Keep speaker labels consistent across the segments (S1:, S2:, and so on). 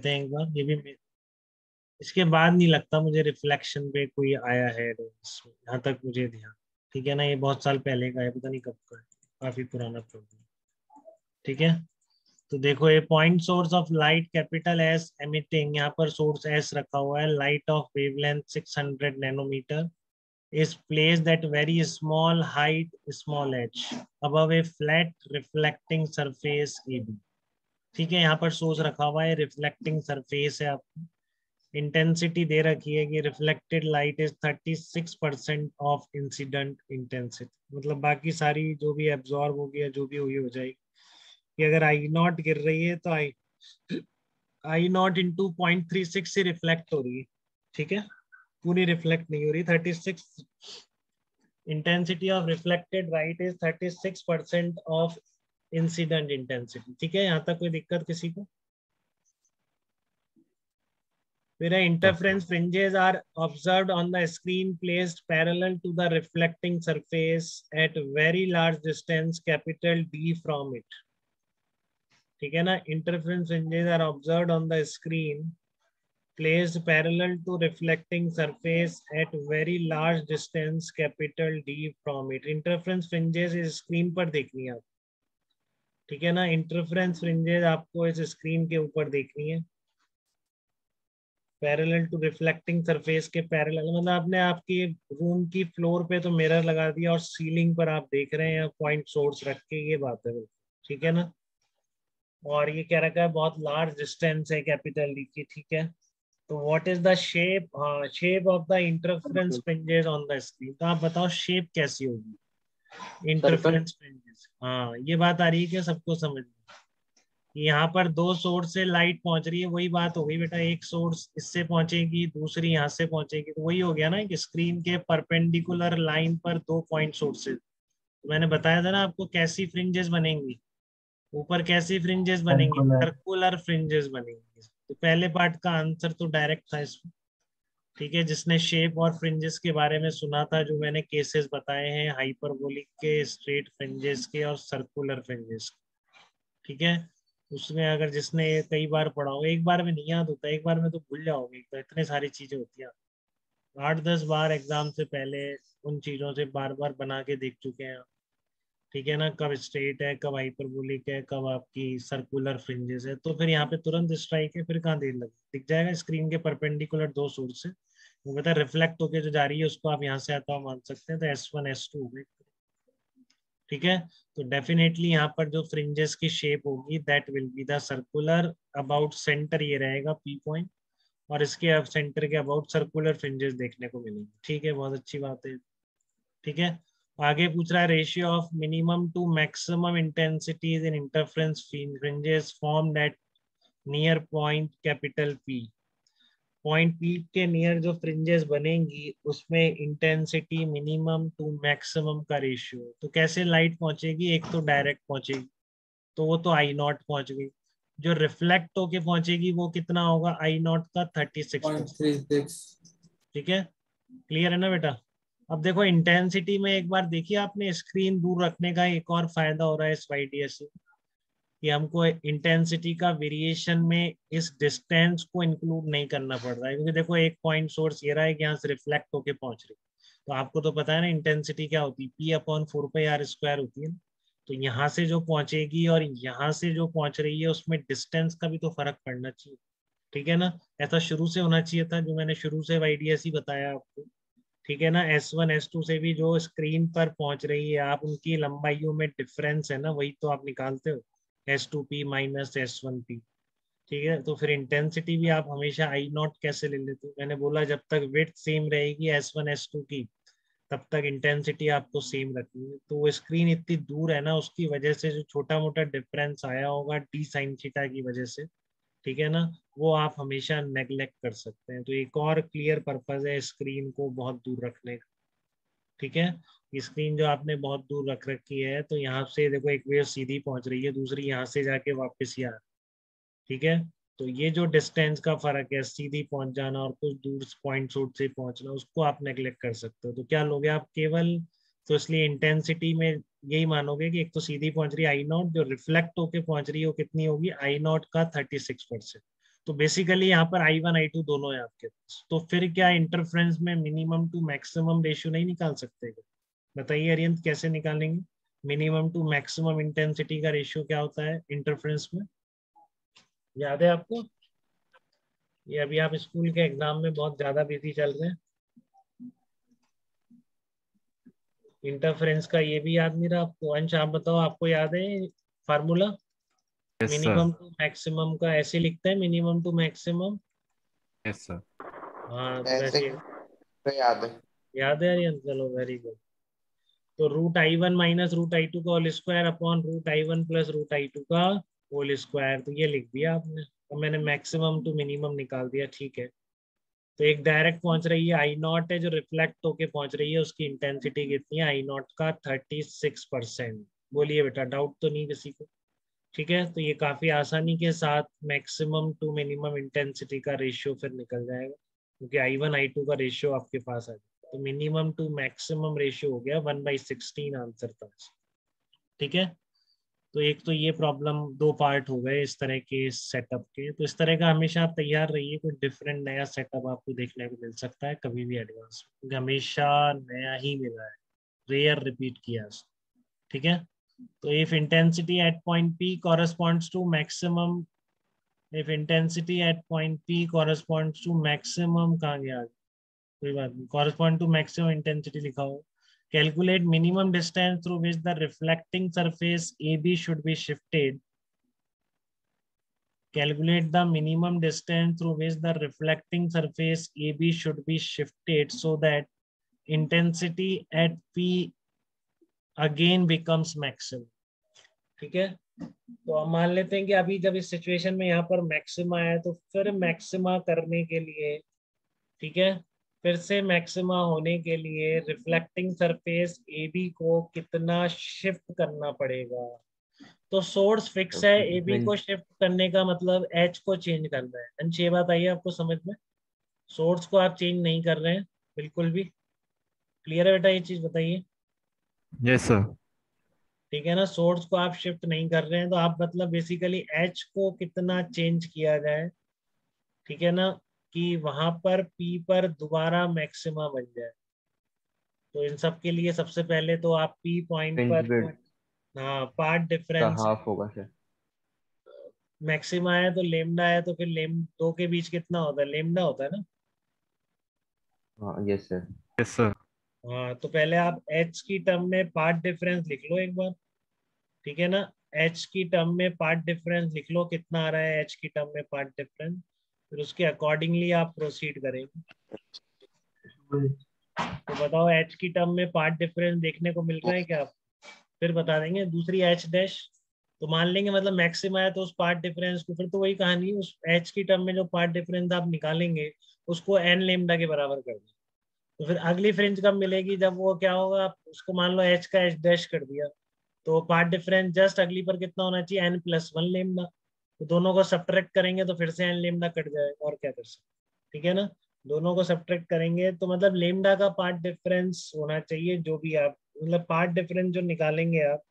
S1: हैं एक बार, ये भी इसके बाद नहीं लगता मुझे रिफ्लेक्शन पे कोई आया है यहाँ तक मुझे ध्यान। ठीक है ना, ये बहुत साल पहले का है, पता नहीं कब का है, काफी पुराना प्रॉब्लम। ठीक है, तो देखो ये point source of light capital S emitting, यहाँ पर सोर्स एस रखा हुआ है, light of wavelength 600 nanometre is placed at very small height, small h, above a flat reflecting surface AB। ठीक है, यहाँ पर सोर्स रखा हुआ है, रिफ्लेक्टिंग सरफेस है, आपको इंटेंसिटी दे रखी है कि reflected light is 36% of incident intensity, मतलब बाकी सारी जो भी एब्जॉर्ब होगी या जो भी हुई हो जाएगी। कि अगर आई नॉट गिर रही है तो आई नॉट इंटू 0.36 से रिफ्लेक्ट हो रही है। ठीक है, पूरी रिफ्लेक्ट नहीं हो रही। 36 intensity of reflected light is 36% of incident intensity. ठीक है, यहाँ तक कोई दिक्कत किसी को? फिर interference fringes are observed on the screen placed parallel to the reflecting surface at very large distance, capital D from it। ठीक है ना, interference fringes are observed on the screen placed parallel to reflecting surface at very large distance, capital D from it। interference fringes इस screen पर देखनी है आप। ठीक है ना, इंटरफेरेंस फ्रिंजेस आपको इस स्क्रीन के ऊपर देखनी है, पैरेलल टू रिफ्लेक्टिंग सरफेस के पैरेलल, मतलब आपने आपकी रूम की फ्लोर पे तो मिरर लगा दिया और सीलिंग पर आप देख रहे हैं पॉइंट सोर्स रख के, ये बात है बिल्कुल। ठीक है ना, और ये क्या रखा है, बहुत लार्ज डिस्टेंस है कैपिटल डी की। ठीक है, तो व्हाट इज द शेप, हाँ shape of the interference fringes on the screen, तो आप बताओ शेप कैसी होगी
S2: सर्कल।
S1: Interference fringes. हाँ, ये बात आ रही है क्या सबको समझ में? यहाँ पर दो सोर्स से लाइट पहुंच रही है, वही बात हो गई बेटा, एक सोर्स इससे पहुंचेगी, दूसरी यहाँ से पहुंचेगी, तो वही हो गया ना कि स्क्रीन के परपेंडिकुलर लाइन पर दो पॉइंट सोर्सेज। तो मैंने बताया था ना आपको कैसी फ्रिंजेस बनेंगी, ऊपर कैसी फ्रिंजेस बनेंगी,
S2: सर्कुलर।
S1: सर्कुलर फ्रिंजेस बनेंगी। तो पहले पार्ट का आंसर तो डायरेक्ट था इसमें। ठीक है, जिसने शेप और फ्रिंजेस के बारे में सुना था, जो मैंने केसेस बताए हैं हाइपरबोलिक के, स्ट्रेट फ्रिंजेस के और सर्कुलर फ्रिंजेस। ठीक है, उसमें अगर जिसने कई बार पढ़ा हो, एक बार में नहीं याद होता, एक बार में तो भूल जाओगे, तो इतने सारी चीजें होती हैं। 8-10 बार एग्जाम से पहले उन चीजों से बार बार बना के देख चुके हैं। ठीक है ना, कब स्ट्रेट है, कब हाइपरबोलिक है, कब आपकी सर्कुलर फ्रिंजेस है, तो फिर यहाँ पे तुरंत स्ट्राइक है, फिर कहाँ देर लगे, दिख जाएगा स्क्रीन के परपेंडिकुलर दो सोर्स से, वो बता रिफ्लेक्ट होके जो जा रही है उसको आप यहाँ से आता हुआ मान सकते हैं, तो S1 S2 हो गई। ठीक है, तो डेफिनेटली यहाँ पर जो फ्रिंजेस की शेप होगी that will be the circular, about centre ये रहेगा पी पॉइंट, और इसके अब सेंटर के अबाउट सर्कुलर फ्रिंजेस देखने को मिलेंगे। ठीक है, बहुत अच्छी बात है। ठीक है, आगे पूछ रहा है ratio of minimum to maximum intensities in interference fringes formed at near point capital P. Point P के नियर जो फ्रिंजेस बनेंगी उसमें इंटेंसिटी मिनिमम टू मैक्सिमम का रेशियो, तो कैसे लाइट पहुंचेगी, एक तो डायरेक्ट पहुंचेगी, तो वो तो आई नॉट पहुंच गई, जो रिफ्लेक्ट होके पहुंचेगी वो कितना होगा, आई नॉट का 36%।
S2: 0.36।
S1: ठीक है, क्लियर है ना बेटा? अब देखो इंटेंसिटी में एक बार देखिए आपने, स्क्रीन दूर रखने का एक और फायदा हो रहा है इस वाईडीएस से, कि हमको इंटेंसिटी का वेरिएशन में इस डिस्टेंस को इंक्लूड नहीं करना पड़ रहा है, क्योंकि देखो एक पॉइंट सोर्स ये रहा है कि यहाँ से रिफ्लेक्ट होके पहुंच रही, तो आपको तो पता है ना इंटेंसिटी क्या होती है, P/4πr² होती है ना। तो यहाँ से जो पहुंचेगी और यहाँ से जो पहुंच रही है उसमें डिस्टेंस का भी तो फर्क पड़ना चाहिए। ठीक है ना, ऐसा शुरू से होना चाहिए था, जो मैंने शुरू से वाईडीएस ही बताया आपको। ठीक है ना, S1 S2 से भी जो स्क्रीन पर पहुंच रही है, आप उनकी लंबाइयों में डिफरेंस है ना, वही तो आप निकालते हो, S2P माइनस S1P। ठीक है, तो फिर इंटेंसिटी भी आप हमेशा आई नॉट कैसे ले लेते हो, मैंने बोला जब तक विड्थ सेम रहेगी S1 S2 की, तब तक इंटेंसिटी आपको सेम रखनी है। तो वो स्क्रीन इतनी दूर है ना, उसकी वजह से जो छोटा मोटा डिफरेंस आया होगा डी साइन थीटा की वजह से, ठीक है ना, वो आप हमेशा नेग्लेक्ट कर सकते हैं। तो एक और क्लियर पर्पज है स्क्रीन को बहुत दूर रखने का। ठीक है, स्क्रीन जो आपने बहुत दूर रख रखी है, तो यहाँ से देखो एक वेव सीधी पहुंच रही है, दूसरी यहाँ से जाके वापस ही आ रही है। ठीक है, तो ये जो डिस्टेंस का फर्क है, सीधी पहुंच जाना और कुछ दूर पॉइंट सोर्स से पहुंचना, उसको आप नेग्लेक्ट कर सकते हो। तो क्या लोगे आप केवल, तो इसलिए इंटेंसिटी में यही मानोगे कि एक तो सीधी पहुंच रही है आई नॉट, जो रिफ्लेक्ट होके पहुंच रही है वो कितनी होगी, आई नॉट का 36%, तो बेसिकली यहाँ पर I1 I2 दोनों है आपके पास, तो फिर क्या इंटरफ्रेंस में मिनिमम टू मैक्सिमम रेशियो नहीं निकाल सकते क्या? बताइए अरियंत, कैसे निकालेंगे मिनिमम टू मैक्सिमम इंटेंसिटी का रेशियो? क्या होता है इंटरफ्रेंस में, याद है आपको? ये अभी आप स्कूल के एग्जाम में बहुत ज्यादा बिजी चल रहे हैं, इंटरफ्रेंस का ये भी याद नहीं रहा आपको। अंश आप बताओ, आपको याद है formula
S2: yes sir.
S1: Minimum to maximum का? ऐसे लिखते हैं minimum to maximum.
S2: Yes sir.
S1: हाँ तो
S3: ऐसे
S1: वैसे
S3: तो याद है।
S1: याद है अरियंत, चलो वेरी गुड। तो √I1 माइनस √I2 का whole square upon √I1 plus √I2 का होल स्क्वायर, तो ये लिख दिया आपने। अब मैंने मैक्सिमम टू मिनिमम निकाल दिया, ठीक है। तो एक डायरेक्ट पहुंच रही है I0 है, जो रिफ्लेक्ट होके पहुंच रही है, उसकी इंटेंसिटी कितनी है I0 का? 36%। बोलिए बेटा, डाउट तो नहीं किसी को? ठीक है, तो ये काफी आसानी के साथ मैक्सिमम टू मिनिमम इंटेंसिटी का रेशियो फिर निकल जाएगा, क्योंकि I1 I2 का रेशियो आपके पास आ जाएगा। तो मिनिमम टू मैक्सिमम रेशियो हो गया 1/16 आंसर था। ठीक है, तो एक तो ये प्रॉब्लम, दो पार्ट हो गए इस तरह के सेटअप के। तो इस तरह का हमेशा आप तैयार रहिए, कोई डिफरेंट नया सेटअप आपको देखने को मिल सकता है कभी भी एडवांस में, हमेशा नया ही मिला है, रेयर रिपीट किया है। ठीक है, तो if intensity at point P corresponds to maximum, if intensity at point P corresponds to maximum, कहाँ गया, कोई बात नहीं, correspond to maximum intensity लिखा हो। Calculate minimum distance through which the reflecting surface AB should be shifted. Calculate the minimum distance through which the reflecting surface AB should be shifted so that intensity at P again becomes maximum. ठीक है, तो अब मान लेते हैं कि अभी जब इस सिचुएशन में यहाँ पर मैक्सिमा है, तो फिर मैक्सिमा करने के लिए, ठीक है, फिर से मैक्सिमा होने के लिए रिफ्लेक्टिंग सरफेस AB को कितना शिफ्ट करना पड़ेगा? तो सोर्स फिक्स है, AB को शिफ्ट करने का मतलब H को चेंज करना है। अंश ये बात आई है आपको समझ में? सोर्स को आप चेंज नहीं कर रहे हैं बिल्कुल भी, क्लियर है बेटा? ये चीज बताइए।
S2: Yes sir.
S1: ठीक है ना, सोर्स को आप शिफ्ट नहीं कर रहे हैं, तो आप मतलब बेसिकली H को कितना चेंज किया जाए, ठीक है ना, कि वहां पर P पर दोबारा मैक्सिमा बन जाए। तो इन सब के लिए सबसे पहले तो आप P पॉइंट
S3: फ्रिंज
S1: पर,
S3: विड्थ
S1: हाँ पार्ट
S3: का
S1: डिफरेंस
S3: हाफ होगा शायद।
S1: मैक्सिमा है तो लेमडा है, तो फिर दो के बीच कितना होता है? लेमडा होता है ना।
S3: हाँ यस सर।
S2: Yes sir.
S1: हाँ, तो पहले आप H की टर्म में पार्ट डिफरेंस लिख लो एक बार, ठीक है ना। H की टर्म में पार्ट डिफरेंस लिख लो, कितना आ रहा है H की टर्म में पार्ट डिफरेंस, फिर उसके अकॉर्डिंगली आप प्रोसीड करेंगे। तो बताओ H की टर्म में पार्ट डिफरेंस देखने को मिल रहा है क्या? फिर बता देंगे दूसरी H डैश, तो मान लेंगे मतलब मैक्सिमा है तो उस पार्ट डिफरेंस को, फिर तो वही कहानी, उस H की टर्म में जो पार्ट डिफरेंस आप निकालेंगे उसको n लेमडा के बराबर कर दें। तो फिर अगली फ्रिंज कब मिलेगी? जब वो क्या होगा, आप उसको मान लो H का H डैश कर दिया, तो पार्ट डिफरेंस जस्ट अगली पर कितना होना चाहिए? n+1 lambda. तो दोनों को सब्ट्रैक्ट करेंगे तो फिर से n लेमडा कट जाएगा, और क्या कर सकते, ठीक है ना। दोनों को सब्ट्रैक्ट करेंगे तो मतलब लेमडा का पार्ट डिफरेंस होना चाहिए, जो भी आप मतलब पार्ट डिफरेंस जो निकालेंगे आप,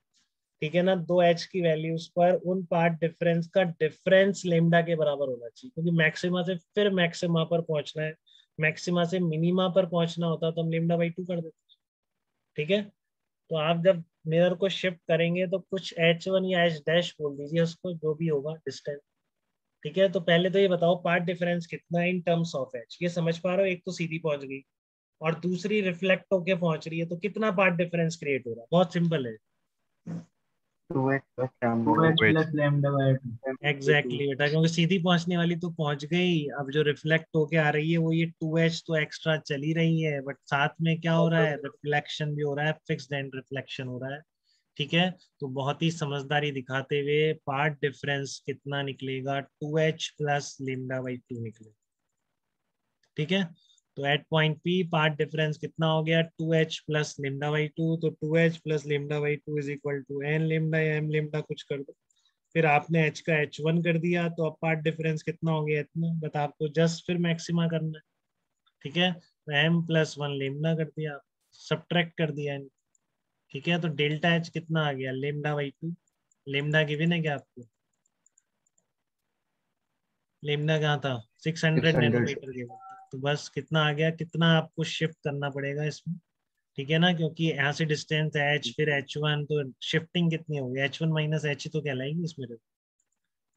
S1: ठीक है ना, दो H की वैल्यूज पर उन पार्ट डिफरेंस का डिफरेंस लेमडा के बराबर होना चाहिए, क्योंकि मैक्सिमा से फिर मैक्सिमा पर पहुंचना है, मैक्सिमा से मिनिमा पर पहुंचना होता तो हम λ/2 कर देते। ठीक है, तो आप जब मिरर को शिफ्ट करेंगे तो कुछ H1 या H डैश बोल दीजिए उसको, जो भी होगा डिस्टेंस। ठीक है, तो पहले तो ये बताओ पार्ट डिफरेंस कितना है इन टर्म्स ऑफ H, ये समझ पा रहे हो? एक तो सीधी पहुंच गई और दूसरी रिफ्लेक्ट होके पहुंच रही है, तो कितना पार्ट डिफरेंस क्रिएट हो रहा है? बहुत सिंपल है,
S3: 2h plus
S2: two
S3: lambda
S2: H
S4: plus λ/2।
S1: Exactly बेटा, क्योंकि सीधी पहुंचने वाली तो पहुंच गई, अब जो रिफ्लेक्ट होके आ रही है वो ये 2H तो एक्स्ट्रा चली रही है, बट साथ में क्या हो रहा है? रिफ्लेक्शन भी हो रहा है, फिक्स्ड एंड रिफ्लेक्शन हो रहा है। ठीक है, तो बहुत ही समझदारी दिखाते हुए पार्ट डिफरेंस कितना निकलेगा? 2H प्लस λ/2 निकलेगा। ठीक है, तो at point P path difference कितना हो गया? 2H प्लस λ/2, तो 2H plus λ/2 is equal to n lambda या m लेमडा कुछ कर दो, फिर आपने H का H1 कर दिया, तो अब पार्ट डिफरेंस कितना हो गया? इतना, बट आपको जस्ट फिर मैक्सिमा करना है। ठीक है, तो m+1 लेमडा कर दिया, सब्ट्रैक्ट कर दिया n। ठीक है, तो डेल्टा H कितना आ गया? λ/2। लेमडा गिवन है क्या आपको? लेमडा कहाँ था 600
S3: 600
S1: नैनोमीटर के बाद, तो बस कितना आ गया, कितना आपको शिफ्ट करना पड़ेगा इसमें, ठीक है ना, क्योंकि यहाँ से डिस्टेंस है h फिर h1, तो शिफ्टिंग कितनी होगी, h1 माइनस h तो कहलाएगी इसमें,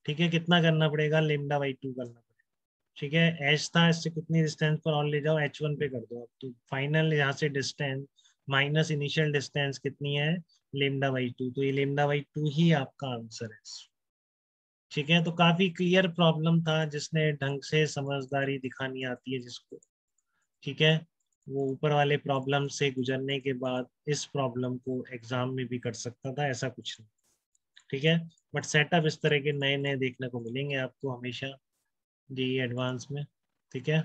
S1: ठीक है, कितना करना पड़ेगा, लेमडा बाई 2 करना पड़ेगा, ठीक है। h था, इससे कितनी डिस्टेंस पर और ले जाओ, h1 पे कर दो अब, तो फाइनल यहाँ से डिस्टेंस माइनस इनिशियल डिस्टेंस कितनी है, लेमडा बाई 2, तो ये लेमडा बाई 2 ही आपका आंसर है, ठीक है। तो काफी क्लियर प्रॉब्लम था, जिसने ढंग से समझदारी दिखानी आती है जिसको, ठीक है, वो ऊपर वाले प्रॉब्लम से गुजरने के बाद इस प्रॉब्लम को एग्जाम में भी कर सकता था, ऐसा कुछ नहीं, ठीक है। बट सेटअप इस तरह के नए नए देखने को मिलेंगे आपको हमेशा जेईई एडवांस में, ठीक है।